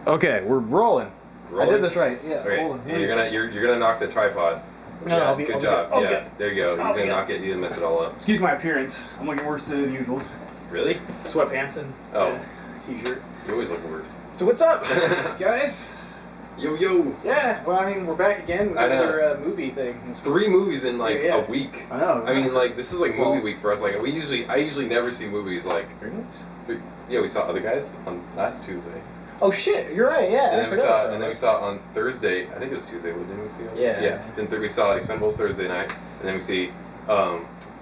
Okay, we're rolling. I did this right. Yeah. Okay. Hold on. And you're gonna knock the tripod. No, yeah, I'll be good I'll job. Be, yeah, there you go. He's gonna knock it. You didn't mess it all up. Excuse my appearance. I'm looking worse than usual. Really? Sweatpants and t-shirt. You always look worse. So what's up, guys? Yo yo. Yeah. Well, I mean, we're back again with another movie thing. 3 movies in like a week. I know. I mean, like this is like movie week for us. Like I usually never see movies like 3 weeks. Yeah, we saw Other Guys on last Tuesday. Oh shit! You're right. Yeah. And then we saw on Thursday. I think it was Tuesday. Didn't we see it? Yeah. Yeah. Then we saw Expendables Thursday night, and then we see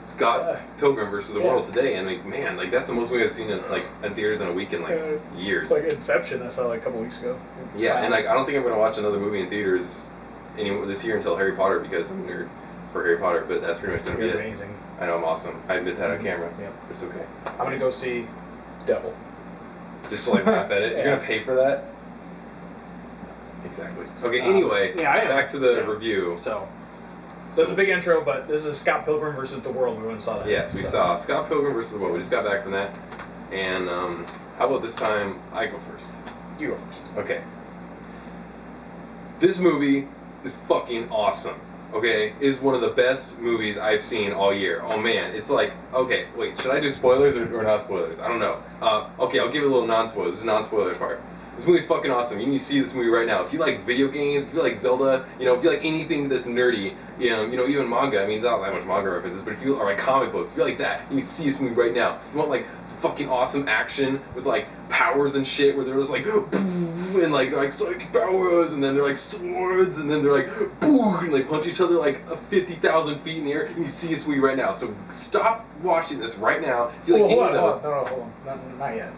Scott Pilgrim versus the World today. And like, man, like that's the most movie I've seen in theaters in a week in like years. Like Inception, I saw like a couple weeks ago. Yeah, and like I don't think I'm gonna watch another movie in theaters this year until Harry Potter because I'm a nerd for Harry Potter. But that's pretty much gonna be it. Amazing. I know I'm awesome. I admit that on camera. Yeah. It's okay. I'm gonna go see Devil. Just to like laugh at it. You're gonna pay for that? Exactly. Okay. Anyway, back to the review. So that's a big intro, but this is Scott Pilgrim versus the World. We went and saw that. Yes, we saw Scott Pilgrim versus the World. We just got back from that. And how about this time I go first? You go first. Okay. This movie is fucking awesome. Okay, it is one of the best movies I've seen all year. Oh man, it's like, okay, wait, should I do spoilers or not spoilers? I don't know. Okay, I'll give it a little non-spoilers. This is a non-spoiler part. This movie's fucking awesome. You need to see this movie right now. If you like video games, if you like Zelda, if you like anything that's nerdy, even manga. I mean, not that much manga references, but if you like comic books, if you like that, you need to see this movie right now. If you want like some fucking awesome action with like powers and shit, where they're just like and like they're like psychic powers, and then they're like swords, and then they're like and they punch each other like 50,000 feet in the air. You need to see this movie right now. So stop watching this right now. If you like any of those, hold on, not yet.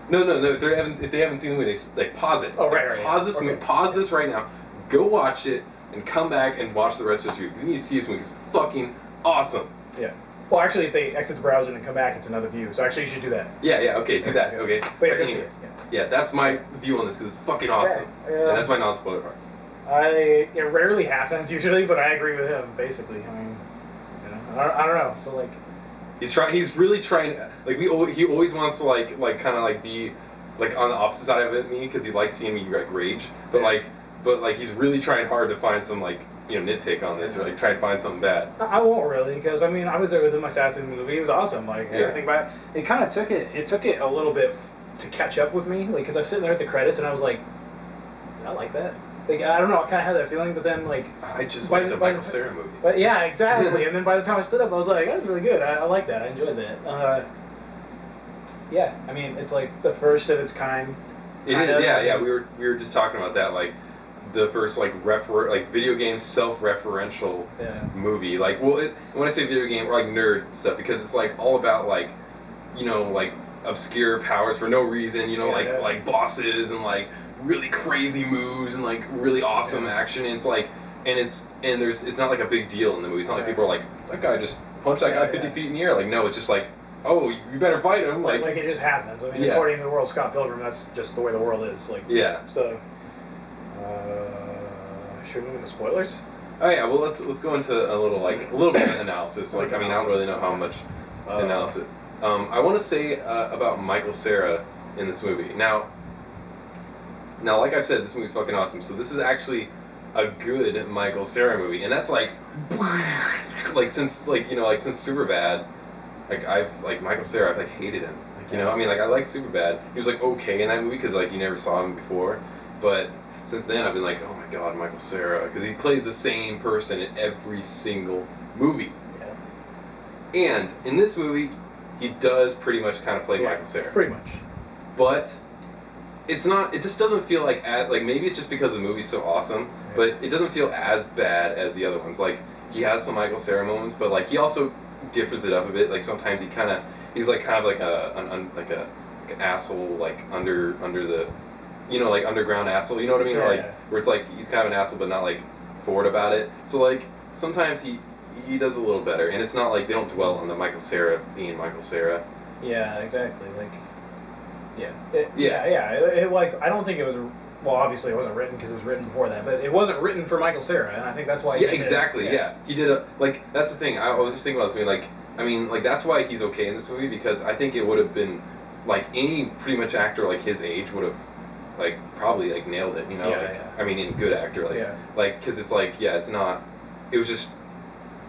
No. If they haven't seen the movie, they pause it. Oh right. Pause this movie. Pause this right now. Go watch it and come back and watch the rest of this movie because you need to see this movie. It's fucking awesome. Yeah. Well, actually, if they exit the browser and come back, it's another view. So actually, you should do that. Yeah. Okay, do that. Okay. But anyway, yeah, that's my view on this because it's fucking awesome. And that's my non-spoiler part. It rarely happens usually, but I agree with him basically. I mean, I don't know. So like. He's really trying. Like he always wants to like kind of like be like on the opposite side of me because he likes seeing me like rage. But like he's really trying hard to find some like nitpick on this or like try and find something bad. I won't really because I mean I was there with him. I sat through the movie. It was awesome. Like everything about it. It kind of took it a little bit to catch up with me. Like because I was sitting there at the credits and I was like, I like that. Like I don't know, I kind of had that feeling, but then like I just like the Michael Cera movie. But yeah, exactly. And then by the time I stood up, I was like, that was really good. I like that. I enjoyed that. Yeah, I mean, it's like the first of its kind. It is. Yeah. We were just talking about that, like the first like video game self-referential movie. Like, well, when I say video game or like nerd stuff, because it's like all about like like obscure powers for no reason. Like bosses and like really crazy moves and like really awesome action. And it's like, it's not like a big deal in the movie. It's not like people are like, that guy just punched that guy 50 feet in the air. Like, no, it's just like, oh, you better fight him. Like it just happens. I mean, according to the world, Scott Pilgrim, that's just the way the world is. Like, So, should we move into spoilers? Oh yeah. Well, let's go into a little bit of analysis. Like, I mean, I don't really know how much to analyze it. I want to say about Michael Cera in this movie. Now, like I said, this movie's fucking awesome. So this is actually a good Michael Cera movie, and that's like since Superbad, like Michael Cera, I've like hated him. I mean, like I like Superbad. He was like okay in that movie because like you never saw him before, but since then I've been like, oh my god, Michael Cera, because he plays the same person in every single movie. Yeah. And in this movie, he does pretty much kind of play Michael Cera. Pretty much. But it's not. It just doesn't feel like maybe it's just because the movie's so awesome, but it doesn't feel as bad as the other ones. Like he has some Michael Cera moments, but like he also differs it up a bit. Like sometimes he's like kind of like an asshole, like under the, like underground asshole. You know what I mean? Yeah, or like where it's like he's kind of an asshole, but not like forward about it. So like sometimes he does a little better, and it's not like they don't dwell on the Michael Cera being Michael Cera. Yeah, exactly. Like. Like I don't think it was. Well, obviously it wasn't written because it was written before that, but it wasn't written for Michael Cera, and I think that's why. He did exactly. He did that's the thing. I was just thinking about this movie. Like, I mean, like that's why he's okay in this movie because I think it would have been like any pretty much actor like his age would have like probably like nailed it. You know, I mean, in good actor, like because it's like it's not. It was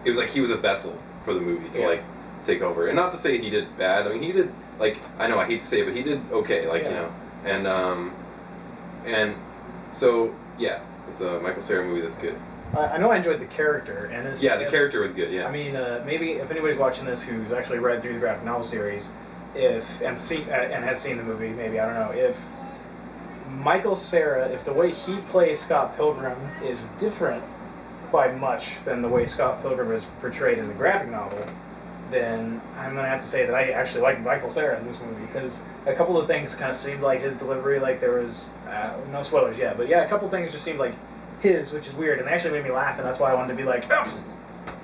like he was a vessel for the movie to like take over, and not to say he did bad. I mean, he did like I know I hate to say it, but he did okay. Like you know, and so it's a Michael Cera movie that's good. I know I enjoyed the character, and the character was good. Yeah. I mean, maybe if anybody's watching this who's actually read through the graphic novel series, and has seen the movie, maybe I don't know if Michael Cera, if the way he plays Scott Pilgrim is different by much than the way Scott Pilgrim is portrayed in the graphic novel, then I'm gonna have to say that I actually like Michael Cera in this movie because a couple of things kind of seemed like his delivery, like there was no spoilers yet, but a couple of things just seemed like his, which is weird, and they actually made me laugh, and that's why I wanted to be like,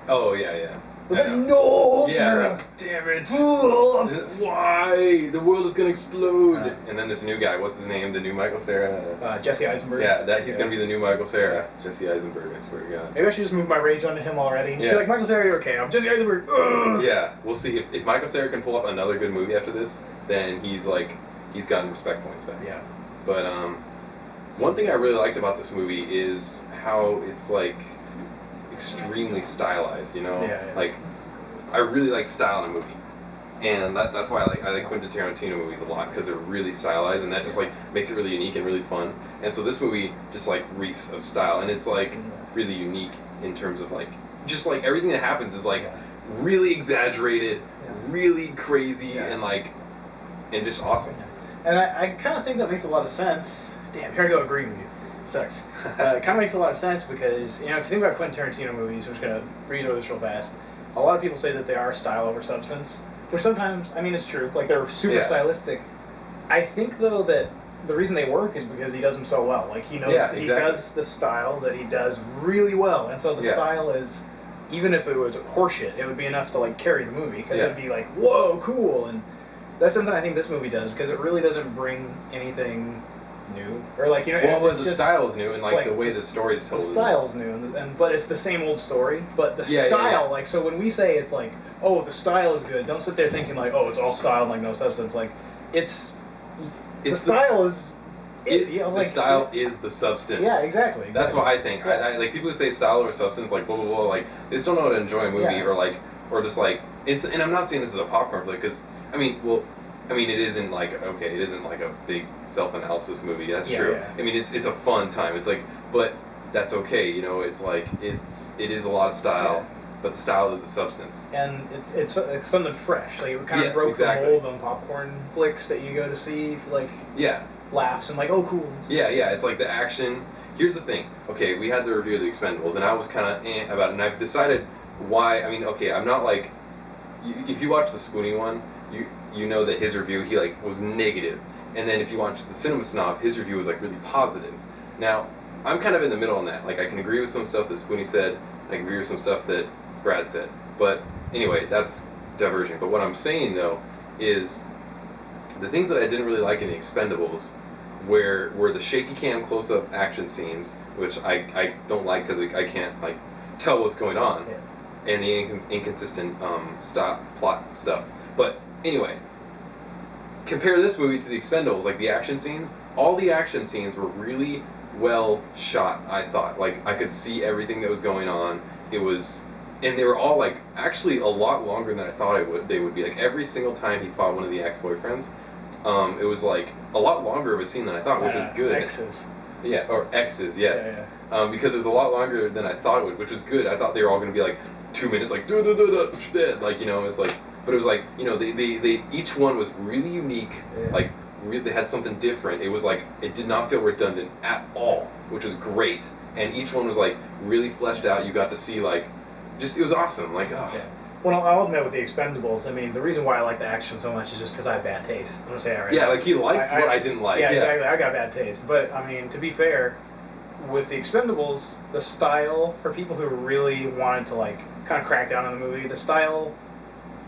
oh yeah. I was like, no! Yeah, damn it! Why? The world is gonna explode! And then this new guy, what's his name? The new Michael Cera? Jesse Eisenberg. Yeah, he's gonna be the new Michael Cera. Jesse Eisenberg, I swear to God. Maybe I should just move my rage onto him already and just be like, Michael Cera, you're okay. I'm Jesse Eisenberg. Ugh. Yeah, we'll see. If Michael Cera can pull off another good movie after this, then he's gotten respect points back. Yeah. But one thing I really liked about this movie is how it's like extremely stylized, you know? Like, I really like style in a movie. And that's why I like Quentin Tarantino movies a lot, because they're really stylized, and that just like makes it really unique and really fun. And so this movie just like reeks of style, and it's like really unique in terms of like just like everything that happens is like really exaggerated, really crazy, and just awesome. And I kind of think that makes a lot of sense. Damn, here I go agreeing with you. Sucks. It kind of makes a lot of sense because, you know, if you think about Quentin Tarantino movies, we're just going to breeze over this real fast, a lot of people say that they are style over substance, which sometimes, I mean, it's true. Like, they're super stylistic. I think, though, that the reason they work is because he does them so well. Like, he knows, he does the style that he does really well. And so the style is, even if it was horseshit, it would be enough to, like, carry the movie because it'd be like, whoa, cool. And that's something I think this movie does because it really doesn't bring anything new, or like, you know, well, the style is new, and like the way the story's told. The style's new, but it's the same old story. But the style, like, so when we say it's like, oh, the style is good, don't sit there thinking like, oh, it's all style and like no substance. Like, the style is the style is the substance. Yeah, exactly. That's what I think. I like people who say style over substance, like blah blah blah. Like they just don't know how to enjoy a movie, or just like it's. And I'm not saying this is a popcorn flick because it isn't like it isn't like a big self-analysis movie. That's true. Yeah. I mean, it's a fun time. It's like, but that's okay. You know, it's like it is a lot of style, but the style is the substance. And it's something fresh. Like it kind of broke the mold on popcorn flicks that you go to see, like laughs and like, oh cool. Yeah. It's like the action. Here's the thing. Okay, we had the review of The Expendables, and I was kind of about it, and I've decided why. I mean, okay, I'm not like. If you watch the Spoonie one, you know that his review, he like was negative, and then if you watch the Cinema Snob, his review was like really positive. Now, I'm kind of in the middle on that. Like, I can agree with some stuff that Spoonie said, I can agree with some stuff that Brad said. But anyway, that's diverging. But what I'm saying though is the things that I didn't really like in The Expendables were the shaky cam close-up action scenes, which I don't like because I can't like tell what's going on. And the inconsistent plot stuff. But anyway, compare this movie to The Expendables. Like the action scenes, all the action scenes were really well shot. I thought, like I could see everything that was going on. And they were all like actually a lot longer than I thought they would be. Like every single time he fought one of the ex-boyfriends, it was like a lot longer of a scene than I thought, which was good. Exes. Yeah, or X's, yes. Because it was a lot longer than I thought it would, which was good. I thought they were all going to be like 2 minutes, like dead, like, you know, it's like, but it was like, you know, they each one was really unique, like they had something different. It was like it did not feel redundant at all, which was great. And each one was like really fleshed out. You got to see like, just it was awesome. Like, Well, I'll admit with The Expendables, I mean, the reason why I like the action so much is just because I have bad taste. I'm gonna say that right now. Yeah, like he likes what I didn't like. Yeah, exactly. I got bad taste, but I mean, to be fair, with The Expendables, the style for people who really wanted to like kind of crack down on the movie, the style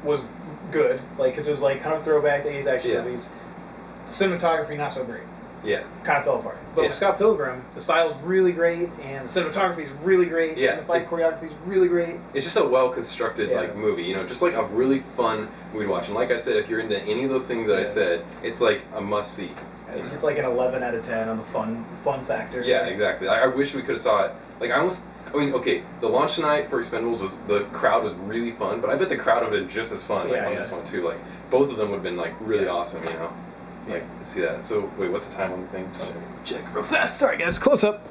was good, like because it was like kind of throwback to 80s action movies. Cinematography not so great. Yeah. Kind of fell apart. But with Scott Pilgrim, the style's really great, and the cinematography is really great, and the fight choreography is really great. It's just a well-constructed like movie, you know, just like a really fun movie to watch. And like I said, if you're into any of those things that I said, it's like a must-see. It's like an 11 out of 10 on the fun factor. Yeah, exactly. I wish we could have saw it. Like I mean, okay, the launch night for Expendables the crowd was really fun, but I bet the crowd would have been just as fun on this one too. Like both of them would have been like really awesome, you know. Like to see that. So wait, what's the time on the thing? Check real fast. Sorry guys, close up.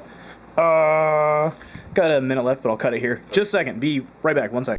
Got a minute left, but I'll cut it here. Just a second. Be right back. 1 second.